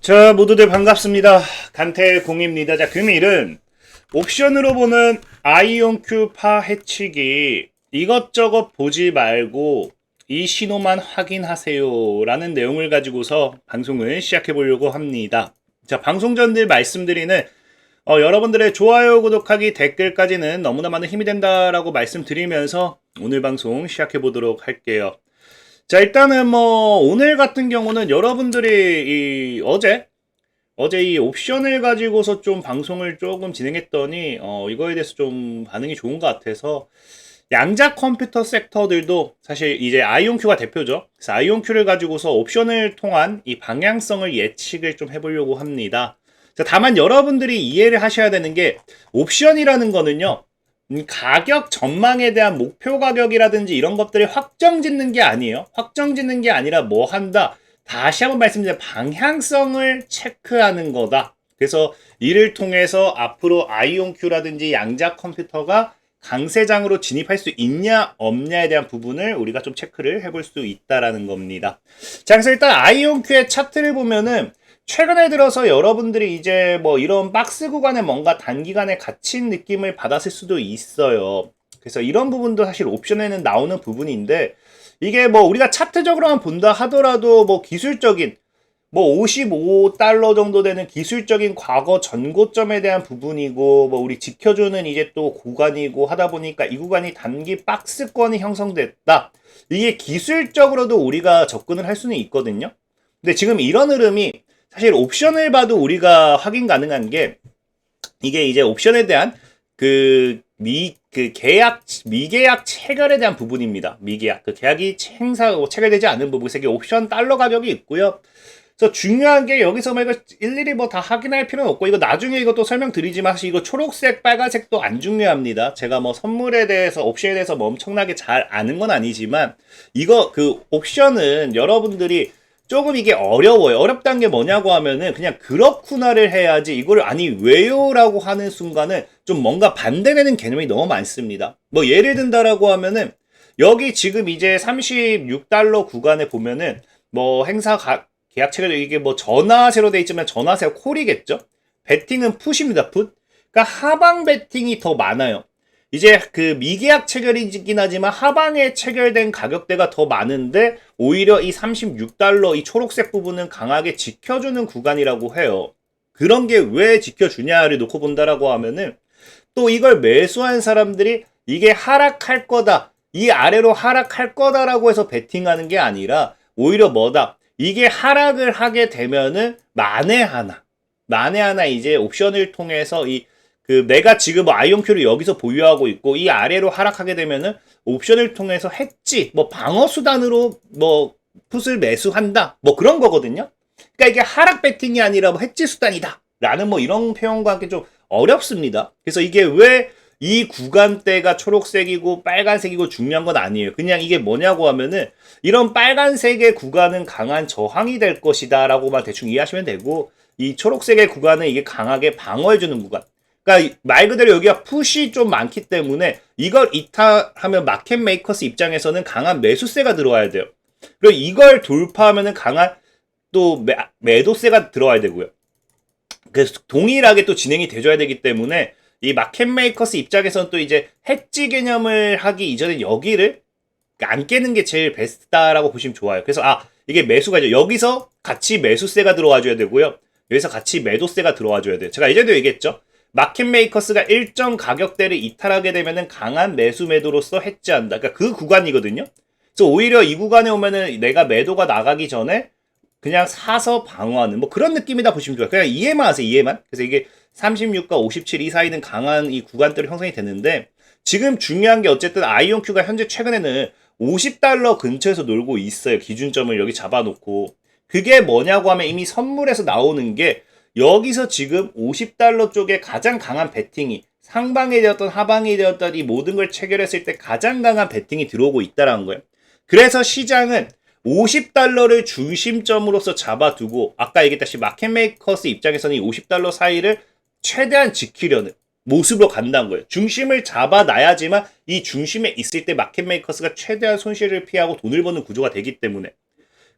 자, 모두들 반갑습니다. 간태공입니다. 자, 금일은 옵션으로 보는 아이온큐 파 해치기 이것저것 보지 말고 이 신호만 확인하세요 라는 내용을 가지고서 방송을 시작해 보려고 합니다. 자, 방송 전들 말씀드리는 여러분들의 좋아요, 구독하기, 댓글까지는 너무나 많은 힘이 된다라고 말씀드리면서 오늘 방송 시작해 보도록 할게요. 자, 일단은 오늘 같은 경우는 여러분들이 어제 이 옵션을 가지고서 좀 방송을 조금 진행했더니 이거에 대해서 좀 반응이 좋은 것 같아서 양자 컴퓨터 섹터들도 사실 이제 아이온큐가 대표죠. 그래서 아이온큐를 가지고서 옵션을 통한 이 방향성을 예측을 좀 해보려고 합니다. 자, 다만 여러분들이 이해를 하셔야 되는 게 옵션이라는 거는요, 가격 전망에 대한 목표 가격이라든지 이런 것들을 확정 짓는 게 아니에요. 확정 짓는 게 아니라 뭐 한다. 다시 한번 말씀드리면 방향성을 체크하는 거다. 그래서 이를 통해서 앞으로 아이온큐라든지 양자 컴퓨터가 강세장으로 진입할 수 있냐 없냐에 대한 부분을 우리가 좀 체크를 해볼 수 있다라는 겁니다. 자, 그래서 일단 아이온큐의 차트를 보면은 최근에 들어서 여러분들이 이제 이런 박스 구간에 뭔가 단기간에 갇힌 느낌을 받았을 수도 있어요. 그래서 이런 부분도 사실 옵션에는 나오는 부분인데, 이게 우리가 차트적으로만 본다 하더라도 기술적인 55달러 정도 되는 기술적인 과거 전고점에 대한 부분이고, 우리 지켜주는 이제 또 구간이고 하다 보니까 이 구간이 단기 박스권이 형성됐다. 이게 기술적으로도 우리가 접근을 할 수는 있거든요. 근데 지금 이런 흐름이 사실 옵션을 봐도 우리가 확인 가능한 게, 이게 이제 옵션에 대한 미계약 체결에 대한 부분입니다. 미계약. 계약이 체결되지 않은 부분. 그래서 이게 옵션 달러 가격이 있고요. 그래서 중요한 게 여기서 이거 일일이 다 확인할 필요는 없고, 이거 나중에 이것도 설명드리지만 사실 이거 초록색, 빨간색도 안 중요합니다. 제가 선물에 대해서, 옵션에 대해서 엄청나게 잘 아는 건 아니지만, 이거 옵션은 여러분들이 조금 이게 어려워요. 어렵다는 게 뭐냐고 하면은 그냥 그렇구나를 해야지, 이거를 아니 왜요? 라고 하는 순간은 좀 뭔가 반대되는 개념이 너무 많습니다. 예를 든다라고 하면은 여기 지금 이제 36달러 구간에 보면은 계약 체결, 이게 전화세로 돼 있지만 전화세가 콜이겠죠? 베팅은 풋입니다. 풋. 그러니까 하방 베팅이 더 많아요. 이제 미계약 체결이긴 하지만 하방에 체결된 가격대가 더 많은데, 오히려 이 36달러 이 초록색 부분은 강하게 지켜주는 구간이라고 해요. 그런 게 왜 지켜주냐를 놓고 본다라고 하면은, 또 이걸 매수한 사람들이 이게 하락할 거다, 이 아래로 하락할 거다라고 해서 베팅하는 게 아니라, 오히려 이게 하락을 하게 되면은 만에 하나 이제 옵션을 통해서 내가 지금 아이온큐를 여기서 보유하고 있고, 이 아래로 하락하게 되면은 옵션을 통해서 해지, 방어 수단으로 풋을 매수한다, 그런 거거든요. 그러니까 이게 하락 베팅이 아니라 해지 수단이다 라는 이런 표현과 함께 좀 어렵습니다. 그래서 이게 왜 이 구간대가 초록색이고 빨간색이고 중요한 건 아니에요. 그냥 이게 뭐냐고 하면은, 이런 빨간색의 구간은 강한 저항이 될 것이다 라고만 대충 이해하시면 되고, 이 초록색의 구간은 이게 강하게 방어해주는 구간. 그러니까 말 그대로 여기가 풋이 좀 많기 때문에 이걸 이탈하면 마켓 메이커스 입장에서는 강한 매수세가 들어와야 돼요. 그리고 이걸 돌파하면은 강한 또 매도세가 들어와야 되고요. 그래서 동일하게 또 진행이 돼줘야 되기 때문에 이 마켓 메이커스 입장에서는 또 이제 해지 개념을 하기 이전에 여기를 안 깨는 게 제일 베스트다라고 보시면 좋아요. 그래서 이게 매수가 여기서 같이 매수세가 들어와줘야 되고요. 여기서 같이 매도세가 들어와줘야 돼요. 제가 예전에도 얘기했죠. 마켓 메이커스가 일정 가격대를 이탈하게 되면은 강한 매수 매도로서 해지한다. 그러니까 그 구간이거든요. 그래서 오히려 이 구간에 오면은 내가 매도가 나가기 전에 그냥 사서 방어하는 그런 느낌이다 보시면 좋아요. 그냥 이해만 하세요. 이해만. 그래서 이게 36과 57 이 사이는 강한 이 구간대로 형성이 되는데, 지금 중요한 게 어쨌든 아이온큐가 현재 최근에는 50달러 근처에서 놀고 있어요. 기준점을 여기 잡아놓고. 그게 뭐냐고 하면 이미 선물에서 나오는 게, 여기서 지금 50달러 쪽에 가장 강한 베팅이, 상방이 되었던 하방이 되었던 이 모든 걸 체결했을 때 가장 강한 베팅이 들어오고 있다는 거예요. 그래서 시장은 50달러를 중심점으로서 잡아두고, 아까 얘기했다시피 마켓 메이커스 입장에서는 이 50달러 사이를 최대한 지키려는 모습으로 간다는 거예요. 중심을 잡아놔야지만 이 중심에 있을 때 마켓 메이커스가 최대한 손실을 피하고 돈을 버는 구조가 되기 때문에.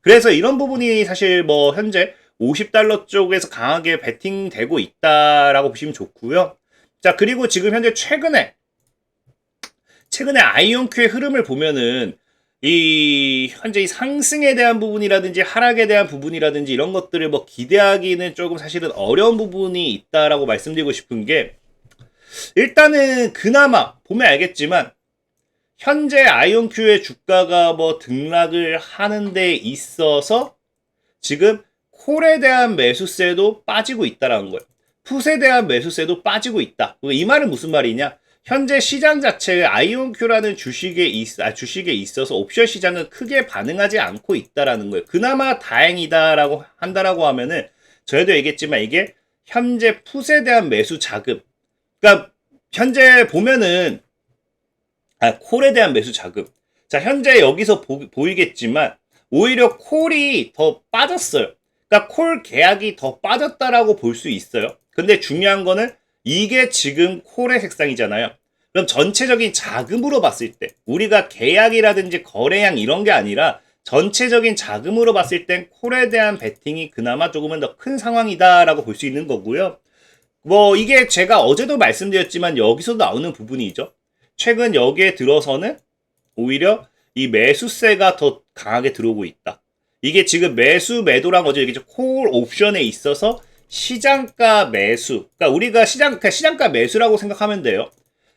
그래서 이런 부분이 사실 현재 50달러 쪽에서 강하게 베팅되고 있다라고 보시면 좋고요. 자, 그리고 지금 현재 최근에 아이온큐의 흐름을 보면은 현재 이 상승에 대한 부분이라든지 하락에 대한 부분이라든지 이런 것들을 뭐 기대하기는 조금 사실은 어려운 부분이 있다라고 말씀드리고 싶은 게, 일단은 그나마 보면 알겠지만 현재 아이온큐의 주가가 뭐 등락을 하는 데 있어서 지금 콜에 대한 매수세도 빠지고 있다라는 거예요. 풋에 대한 매수세도 빠지고 있다. 이 말은 무슨 말이냐? 현재 시장 자체에 아이온큐라는 주식에 있어서 옵션 시장은 크게 반응하지 않고 있다라는 거예요. 그나마 다행이다라고 한다라고 하면은, 저희도 얘기했지만 이게 현재 풋에 대한 매수 자금. 그러니까 현재 보면은 콜에 대한 매수 자금. 자, 현재 여기서 보이겠지만 오히려 콜이 더 빠졌어요. 그러니까 콜 계약이 더 빠졌다라고 볼 수 있어요. 근데 중요한 거는 이게 지금 콜의 색상이잖아요. 그럼 전체적인 자금으로 봤을 때, 우리가 계약이라든지 거래량 이런 게 아니라 전체적인 자금으로 봤을 땐 콜에 대한 베팅이 그나마 조금은 더 큰 상황이다라고 볼 수 있는 거고요. 뭐 이게 제가 어제도 말씀드렸지만 여기서 나오는 부분이죠. 최근 여기에 들어서는 오히려 이 매수세가 더 강하게 들어오고 있다. 이게 지금 매도랑 어제 얘기했죠. 콜 옵션에 있어서 시장가 매수. 그러니까 우리가 시장가 매수라고 생각하면 돼요.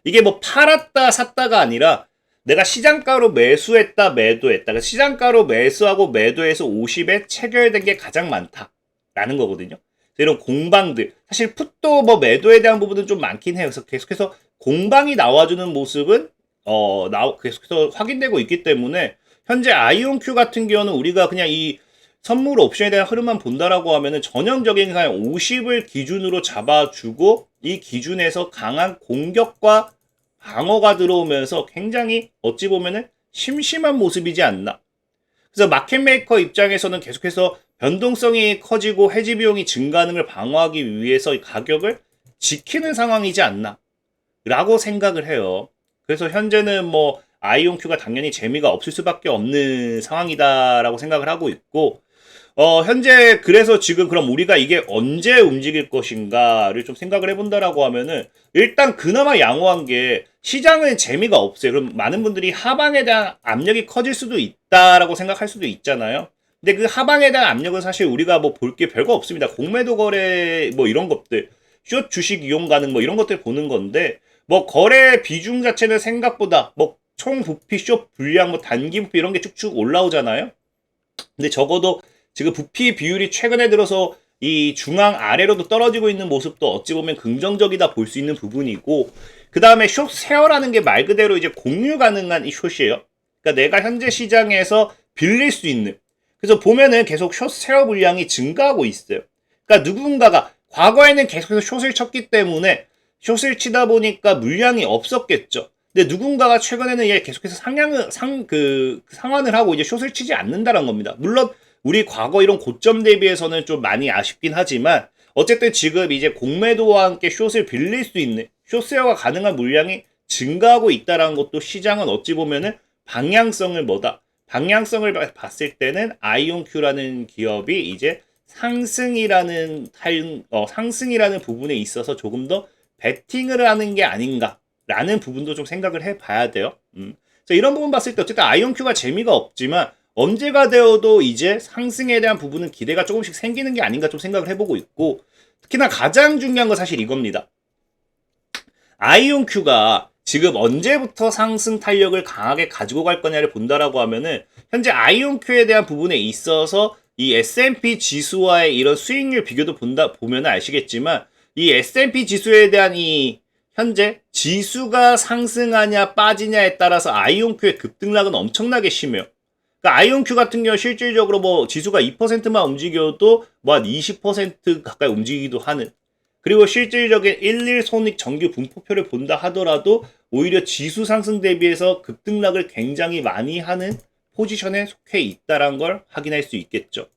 이게 뭐 팔았다 샀다가 아니라 내가 시장가로 매수했다 매도했다. 그러니까 시장가로 매수하고 매도해서 50에 체결된 게 가장 많다라는 거거든요. 이런 공방들, 사실 풋도 뭐 매도에 대한 부분은 좀 많긴 해요. 그래서 계속해서 공방이 나와주는 모습은 계속해서 확인되고 있기 때문에, 현재 아이온큐 같은 경우는 우리가 그냥 이 선물 옵션에 대한 흐름만 본다라고 하면은 전형적인 그냥 50을 기준으로 잡아주고 이 기준에서 강한 공격과 방어가 들어오면서 굉장히 어찌 보면은 심심한 모습이지 않나. 그래서 마켓메이커 입장에서는 계속해서 변동성이 커지고 해지 비용이 증가하는 걸 방어하기 위해서 가격을 지키는 상황이지 않나 라고 생각을 해요. 그래서 현재는 뭐 아이온큐가 당연히 재미가 없을 수밖에 없는 상황이다라고 생각을 하고 있고, 현재 그래서 지금 그럼 우리가 이게 언제 움직일 것인가를 좀 생각을 해본다라고 하면은, 일단 그나마 양호한 게 시장은 재미가 없어요. 그럼 많은 분들이 하방에 대한 압력이 커질 수도 있다라고 생각할 수도 있잖아요. 근데 그 하방에 대한 압력은 사실 우리가 뭐 볼 게 별거 없습니다. 공매도 거래 뭐 이런 것들, 숏 주식 이용 가능 뭐 이런 것들 보는 건데, 뭐 거래 비중 자체는 생각보다 뭐 총 부피, 숏 분량, 뭐 단기 부피 이런 게 쭉쭉 올라오잖아요. 근데 적어도 지금 부피 비율이 최근에 들어서 이 중앙 아래로도 떨어지고 있는 모습도 어찌 보면 긍정적이다 볼 수 있는 부분이고, 그 다음에 숏 세어라는 게 말 그대로 이제 공유 가능한 이 숏이에요. 그러니까 내가 현재 시장에서 빌릴 수 있는, 그래서 보면은 계속 숏 세어 물량이 증가하고 있어요. 그러니까 누군가가 과거에는 계속해서 숏을 쳤기 때문에 숏을 치다 보니까 물량이 없었겠죠. 근데 누군가가 최근에는 얘 계속해서 상환을 하고 이제 숏을 치지 않는다는 겁니다. 물론 우리 과거 이런 고점 대비해서는 좀 많이 아쉽긴 하지만, 어쨌든 지금 이제 공매도와 함께 숏을 빌릴 수 있는 숏세어가 가능한 물량이 증가하고 있다는 것도 시장은 어찌 보면은 방향성을 봤을 때는 아이온큐라는 기업이 이제 상승이라는 부분에 있어서 조금 더 베팅을 하는 게 아닌가라는 부분도 좀 생각을 해봐야 돼요. 그래서 이런 부분 봤을 때 어쨌든 아이온큐가 재미가 없지만 언제가 되어도 이제 상승에 대한 부분은 기대가 조금씩 생기는 게 아닌가 좀 생각을 해보고 있고, 특히나 가장 중요한 건 사실 이겁니다. 아이온큐가 지금 언제부터 상승 탄력을 강하게 가지고 갈 거냐를 본다라고 하면은, 현재 아이온큐에 대한 부분에 있어서 이 S&P 지수와의 이런 수익률 비교도 보면 아시겠지만, 이 S&P 지수에 대한 이 현재 지수가 상승하냐 빠지냐에 따라서 아이온큐의 급등락은 엄청나게 심해요. 그러니까 아이온큐 같은 경우 실질적으로 뭐 지수가 2%만 움직여도 뭐 한 20% 가까이 움직이기도 하는, 그리고 실질적인 1일 손익 정규 분포표를 본다 하더라도 오히려 지수 상승 대비해서 급등락을 굉장히 많이 하는 포지션에 속해 있다는 걸 확인할 수 있겠죠.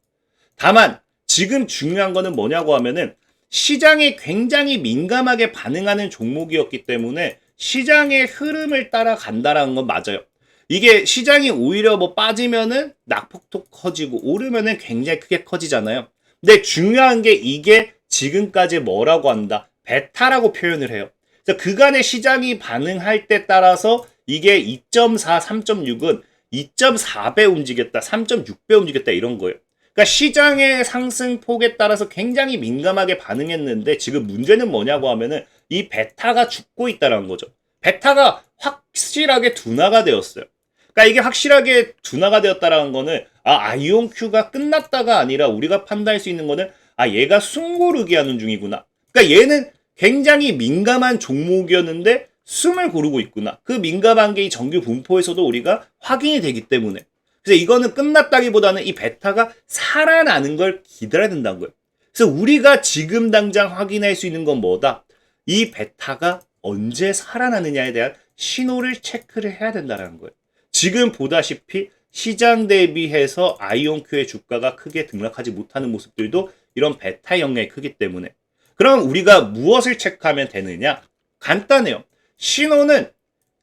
다만 지금 중요한 거는 뭐냐고 하면은, 시장이 굉장히 민감하게 반응하는 종목이었기 때문에 시장의 흐름을 따라간다라는 건 맞아요. 이게 시장이 오히려 뭐 빠지면은 낙폭도 커지고 오르면은 굉장히 크게 커지잖아요. 근데 중요한 게 이게 지금까지 뭐라고 한다? 베타라고 표현을 해요. 그래서 그간의 시장이 반응할 때 따라서 이게 2.4, 3.6은 2.4배 움직였다, 3.6배 움직였다 이런 거예요. 그러니까 시장의 상승폭에 따라서 굉장히 민감하게 반응했는데 지금 문제는 뭐냐고 하면은 이 베타가 죽고 있다는 거죠. 베타가 확실하게 둔화가 되었어요. 그러니까 이게 확실하게 둔화가 되었다라는 거는 아이온큐가 끝났다가 아니라 우리가 판단할 수 있는 거는 얘가 숨고르기 하는 중이구나. 그러니까 얘는 굉장히 민감한 종목이었는데 숨을 고르고 있구나. 그 민감한 게 이 정규 분포에서도 우리가 확인이 되기 때문에. 그래서 이거는 끝났다기보다는 이 베타가 살아나는 걸 기다려야 된다는 거예요. 그래서 우리가 지금 당장 확인할 수 있는 건 뭐다? 이 베타가 언제 살아나느냐에 대한 신호를 체크를 해야 된다는 거예요. 지금 보다시피 시장 대비해서 아이온큐의 주가가 크게 등락하지 못하는 모습들도 이런 베타 영향이 크기 때문에. 그럼 우리가 무엇을 체크하면 되느냐? 간단해요. 신호는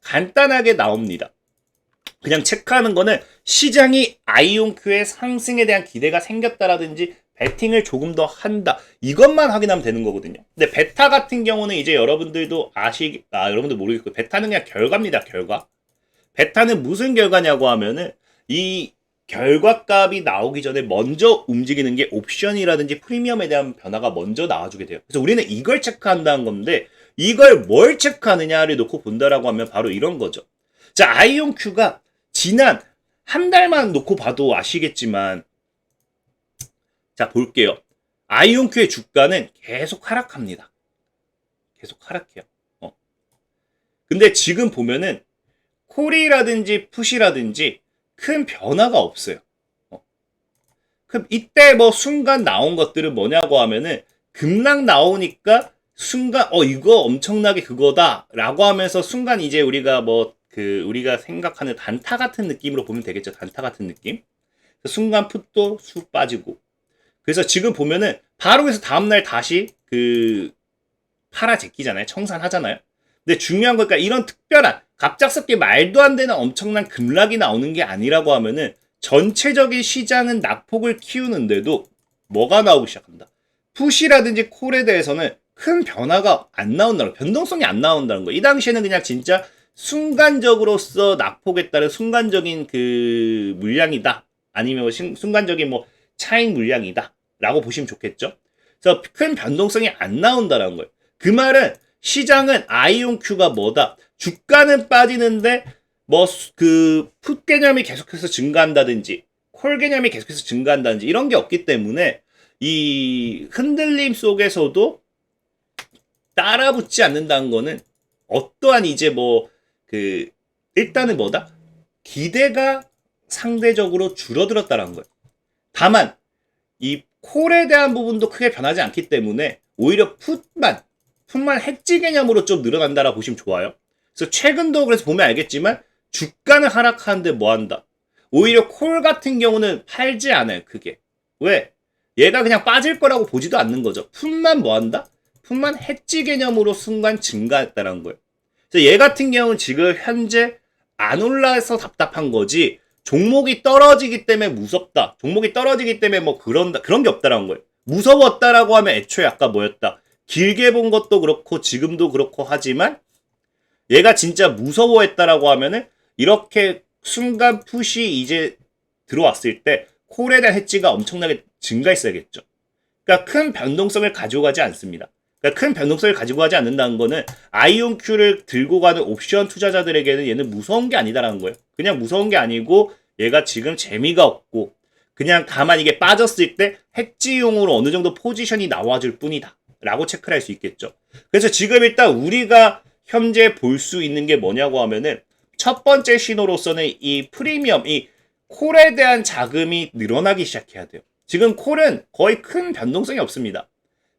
간단하게 나옵니다. 그냥 체크하는 거는 시장이 아이온큐의 상승에 대한 기대가 생겼다라든지 베팅을 조금 더 한다. 이것만 확인하면 되는 거거든요. 근데 베타 같은 경우는 이제 여러분들도 여러분들 모르겠고 베타는 그냥 결과입니다. 결과. 베타는 무슨 결과냐고 하면은 이 결과값이 나오기 전에 먼저 움직이는 게 옵션이라든지 프리미엄에 대한 변화가 먼저 나와주게 돼요. 그래서 우리는 이걸 체크한다는 건데 이걸 뭘 체크하느냐를 놓고 본다라고 하면 바로 이런 거죠. 자, 아이온큐가 지난 한 달만 놓고 봐도 아시겠지만 자, 볼게요. 아이온큐의 주가는 계속 하락합니다. 계속 하락해요. 근데 지금 보면은 콜이라든지 풋이라든지 큰 변화가 없어요. 그럼 이때 뭐 순간 나온 것들은 뭐냐고 하면은 급락 나오니까 순간 이거 엄청나게 그거다 라고 하면서 순간 이제 우리가 우리가 생각하는 단타 같은 느낌으로 보면 되겠죠. 단타 같은 느낌. 순간 풋도 쑥 빠지고. 그래서 지금 보면은 바로 그래서 다음날 다시 팔아 제끼잖아요. 청산하잖아요. 근데 중요한 거니까 이런 특별한 갑작스럽게 말도 안 되는 엄청난 급락이 나오는 게 아니라고 하면은 전체적인 시장은 낙폭을 키우는데도 뭐가 나오기 시작한다. 풋이라든지 콜에 대해서는 큰 변화가 안 나온다는 거예요. 변동성이 안 나온다는 거예요. 이 당시에는 그냥 진짜 순간적으로서 낙폭에 따른 순간적인 물량이다. 아니면 순간적인 차익 물량이다. 라고 보시면 좋겠죠. 그래서 큰 변동성이 안 나온다는 거예요. 그 말은 시장은 아이온큐가 뭐다? 주가는 빠지는데 풋 개념이 계속해서 증가한다든지 콜 개념이 계속해서 증가한다든지 이런 게 없기 때문에 이 흔들림 속에서도 따라붙지 않는다는 거는 어떠한 이제 일단은 뭐다? 기대가 상대적으로 줄어들었다는 거예요. 다만 이 콜에 대한 부분도 크게 변하지 않기 때문에 오히려 풋만 해지 개념으로 좀 늘어난다라고 보시면 좋아요. 그래서 최근도 그래서 보면 알겠지만 주가는 하락하는데 뭐 한다? 오히려 콜 같은 경우는 팔지 않아요. 크게. 왜? 얘가 그냥 빠질 거라고 보지도 않는 거죠. 풋만 뭐 한다? 풋만 해지 개념으로 순간 증가했다는 거예요. 그래서 얘 같은 경우는 지금 현재 안 올라서 답답한 거지 종목이 떨어지기 때문에 무섭다. 종목이 떨어지기 때문에 그런 게 없다라는 거예요. 무서웠다라고 하면 애초에 아까 뭐였다? 길게 본 것도 그렇고 지금도 그렇고 하지만 얘가 진짜 무서워했다라고 하면은 이렇게 순간 풋이 이제 들어왔을 때 콜에 대한 해지가 엄청나게 증가했어야겠죠. 그러니까 큰 변동성을 가지고 가지 않습니다. 그러니까 큰 변동성을 가지고 가지 않는다는 거는 아이온큐를 들고 가는 옵션 투자자들에게는 얘는 무서운 게 아니다라는 거예요. 그냥 무서운 게 아니고 얘가 지금 재미가 없고 그냥 다만 이게 빠졌을 때 해지용으로 어느 정도 포지션이 나와줄 뿐이다 라고 체크를 할 수 있겠죠. 그래서 지금 일단 우리가 현재 볼 수 있는 게 뭐냐고 하면은 첫 번째 신호로서는 이 프리미엄, 이 콜에 대한 자금이 늘어나기 시작해야 돼요. 지금 콜은 거의 큰 변동성이 없습니다.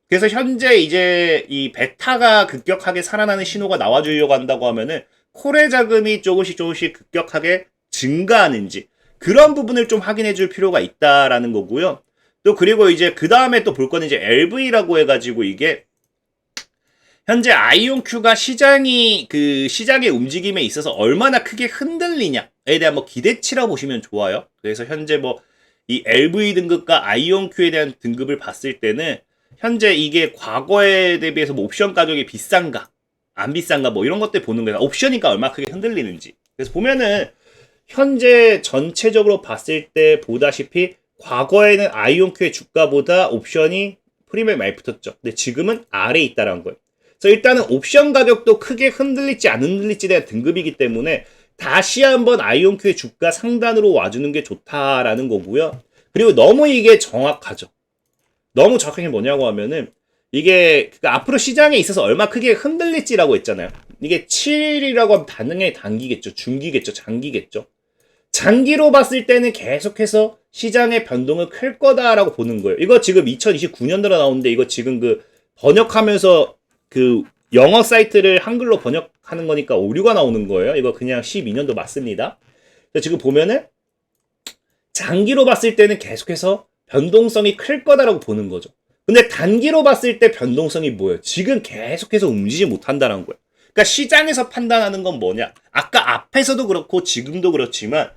그래서 현재 이제 이 베타가 급격하게 살아나는 신호가 나와주려고 한다고 하면은 콜의 자금이 조금씩 급격하게 증가하는지 그런 부분을 좀 확인해 줄 필요가 있다라는 거고요. 또 그리고 이제 그 다음에 또 볼 거는 이제 LV라고 해가지고 이게 현재 아이온큐가 시장의 움직임에 있어서 얼마나 크게 흔들리냐에 대한 기대치라고 보시면 좋아요. 그래서 현재 이 LV 등급과 아이온Q에 대한 등급을 봤을 때는 현재 이게 과거에 대비해서 뭐 옵션 가격이 비싼가 안 비싼가 뭐 이런 것들 보는 거예요. 옵션이니까 얼마 크게 흔들리는지. 그래서 보면은 현재 전체적으로 봤을 때 보다시피 과거에는 아이온Q의 주가보다 옵션이 프리미엄 많이 붙었죠. 근데 지금은 아래에 있다는 거예요. 그래서 일단은 옵션 가격도 크게 흔들릴지 안 흔들릴지에 대한 등급이기 때문에 다시 한번 아이온Q의 주가 상단으로 와주는 게 좋다라는 거고요. 그리고 너무 이게 정확하죠. 너무 정확한 게 뭐냐고 하면은 이게 그러니까 앞으로 시장에 있어서 얼마 크게 흔들릴지라고 했잖아요. 이게 7이라고 하면 당연히 단기겠죠. 중기겠죠. 장기겠죠. 장기로 봤을 때는 계속해서 시장의 변동은 클 거다라고 보는 거예요. 이거 지금 2029년도로 나오는데 이거 지금 그 번역하면서 그 영어 사이트를 한글로 번역하는 거니까 오류가 나오는 거예요. 이거 그냥 12년도 맞습니다. 지금 보면은 장기로 봤을 때는 계속해서 변동성이 클 거다라고 보는 거죠. 근데 단기로 봤을 때 변동성이 뭐예요? 지금 계속해서 움직이지 못한다는 거예요. 그러니까 시장에서 판단하는 건 뭐냐? 아까 앞에서도 그렇고 지금도 그렇지만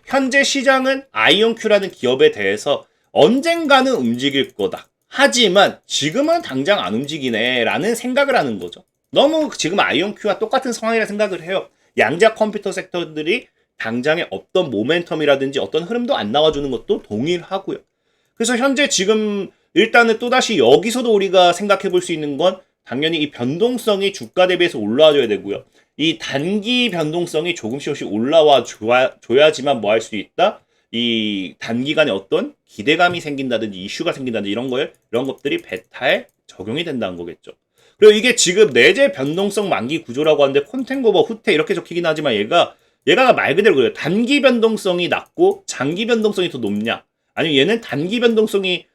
현재 시장은 아이온Q라는 기업에 대해서 언젠가는 움직일 거다. 하지만 지금은 당장 안 움직이네 라는 생각을 하는 거죠. 너무 지금 아이온Q와 똑같은 상황이라 생각을 해요. 양자 컴퓨터 섹터들이 당장에 어떤 모멘텀이라든지 어떤 흐름도 안 나와주는 것도 동일하고요. 그래서 현재 지금 일단은 또다시 여기서도 우리가 생각해 볼 수 있는 건 당연히 이 변동성이 주가 대비해서 올라와줘야 되고요. 이 단기 변동성이 조금씩 올라와 줘야지만 뭐 할 수 있다? 이 단기간에 어떤 기대감이 생긴다든지 이슈가 생긴다든지 이런 것들이 베타에 적용이 된다는 거겠죠. 그리고 이게 지금 내재 변동성 만기 구조라고 하는데 콘텐고버 후퇴 이렇게 적히긴 하지만 얘가 말 그대로 그래요. 단기 변동성이 낮고 장기 변동성이 더 높냐? 아니면 얘는 단기 변동성이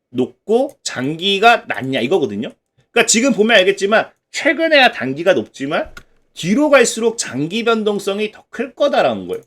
높고 장기가 낮냐 이거거든요. 그러니까 지금 보면 알겠지만 최근에야 단기가 높지만 뒤로 갈수록 장기 변동성이 더 클 거다라는 거예요.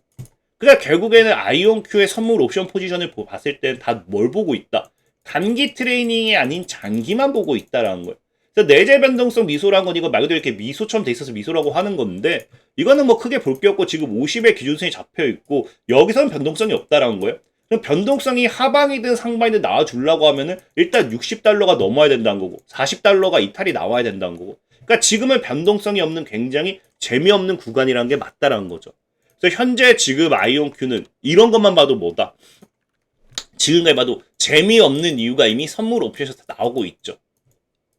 그러니까 결국에는 아이온Q의 선물 옵션 포지션을 봤을 때 다 뭘 보고 있다? 단기 트레이닝이 아닌 장기만 보고 있다라는 거예요. 그래서 내재 변동성 미소라는 건 이거 말 그대로 이렇게 미소처럼 돼 있어서 미소라고 하는 건데 이거는 뭐 크게 볼 게 없고 지금 50의 기준선이 잡혀 있고 여기서는 변동성이 없다라는 거예요. 그럼 변동성이 하방이든 상방이든 나와주려고 하면은 일단 60달러가 넘어야 된다는 거고 40달러가 이탈이 나와야 된다는 거고 그러니까 지금은 변동성이 없는 굉장히 재미없는 구간이라는 게 맞다라는 거죠. 그래서 현재 지금 아이온Q는 이런 것만 봐도 뭐다? 지금까지 봐도 재미없는 이유가 이미 선물 옵션에서 나오고 있죠.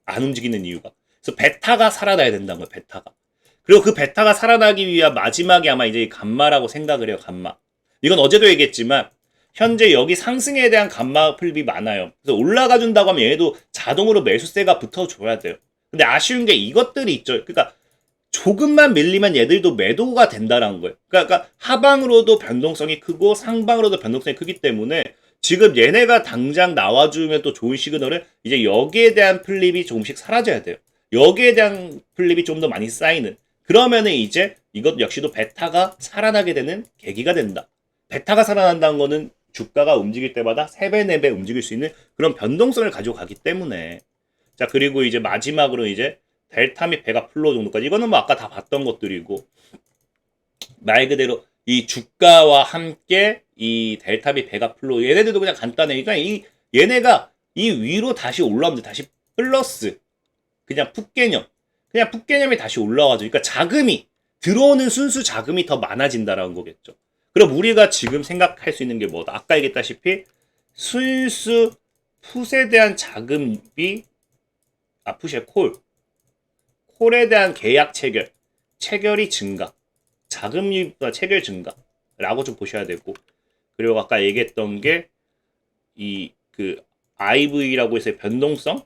안 움직이는 이유가. 그래서 베타가 살아나야 된다는 거예요. 베타가. 그리고 그 베타가 살아나기 위한 마지막이 아마 이제 감마라고 생각을 해요. 감마. 이건 어제도 얘기했지만 현재 여기 상승에 대한 감마 풀립이 많아요. 그래서 올라가 준다고 하면 얘도 자동으로 매수세가 붙어줘야 돼요. 근데 아쉬운 게 이것들이 있죠. 그러니까 조금만 밀리면 얘들도 매도가 된다는 거예요. 그러니까 하방으로도 변동성이 크고 상방으로도 변동성이 크기 때문에 지금 얘네가 당장 나와주면 또 좋은 시그널은 이제 여기에 대한 플립이 조금씩 사라져야 돼요. 여기에 대한 플립이 좀 더 많이 쌓이는. 그러면은 이제 이것 역시도 베타가 살아나게 되는 계기가 된다. 베타가 살아난다는 거는 주가가 움직일 때마다 3배, 4배 움직일 수 있는 그런 변동성을 가지고 가기 때문에 자 그리고 이제 마지막으로 이제 델타 및 베가 플로우 정도까지 이거는 뭐 아까 다 봤던 것들이고 말 그대로 이 주가와 함께 이 델타 및 베가 플로우 얘네들도 그냥 간단하니까 이 얘네가 이 위로 다시 올라오면 다시 플러스 그냥 풋 개념이 다시 올라와죠. 그러니까 자금이 들어오는 순수 자금이 더 많아진다라는 거겠죠. 그럼 우리가 지금 생각할 수 있는 게 뭐다? 아까 얘기했다시피 순수 풋에 대한 자금이 풋의 콜에 대한 계약 체결이 증가, 자금 유입과 체결 증가라고 좀 보셔야 되고, 그리고 아까 얘기했던 게 이 그 IV라고 해서 변동성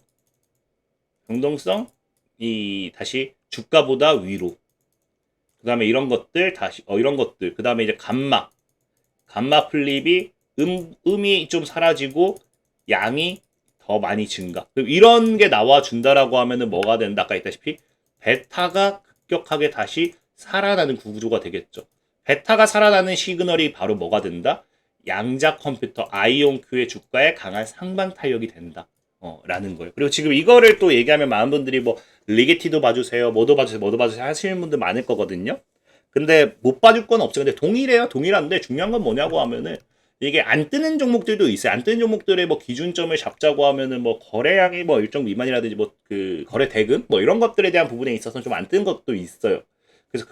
이 다시 주가보다 위로. 그다음에 이런 것들 이런 것들. 그다음에 이제 감마 플립이 음이 좀 사라지고 양이 더 많이 증가. 이런 게 나와 준다라고 하면은 뭐가 된다? 아까 했다시피 베타가 급격하게 다시 살아나는 구조가 되겠죠. 베타가 살아나는 시그널이 바로 뭐가 된다? 양자 컴퓨터 아이온Q의 주가에 강한 상방 탄력이 된다. 라는 거예요. 그리고 지금 이거를 또 얘기하면 많은 분들이 뭐 리게티도 봐주세요, 뭐도 봐주세요 하시는 분들 많을 거거든요. 근데 못 봐줄 건 없죠. 근데 동일해요. 동일한데 중요한 건 뭐냐고 하면은 이게 안 뜨는 종목들도 있어요. 안 뜨는 종목들의 뭐 기준점을 잡자고 하면은 뭐 거래량이 뭐 일정 미만이라든지 뭐 그 거래 대금 뭐 이런 것들에 대한 부분에 있어서 좀 안 뜨는 것도 있어요. 그래서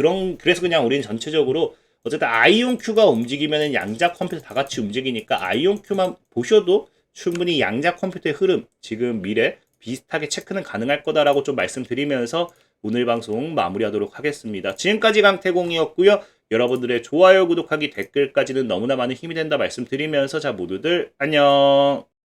그냥 우리는 전체적으로 어쨌든 아이온큐가 움직이면은 양자 컴퓨터 다 같이 움직이니까 아이온큐만 보셔도 충분히 양자 컴퓨터의 흐름, 지금 미래 비슷하게 체크는 가능할 거다라고 좀 말씀드리면서 오늘 방송 마무리하도록 하겠습니다. 지금까지 강태공이었고요. 여러분들의 좋아요, 구독하기, 댓글까지는 너무나 많은 힘이 된다 말씀드리면서 자 모두들 안녕.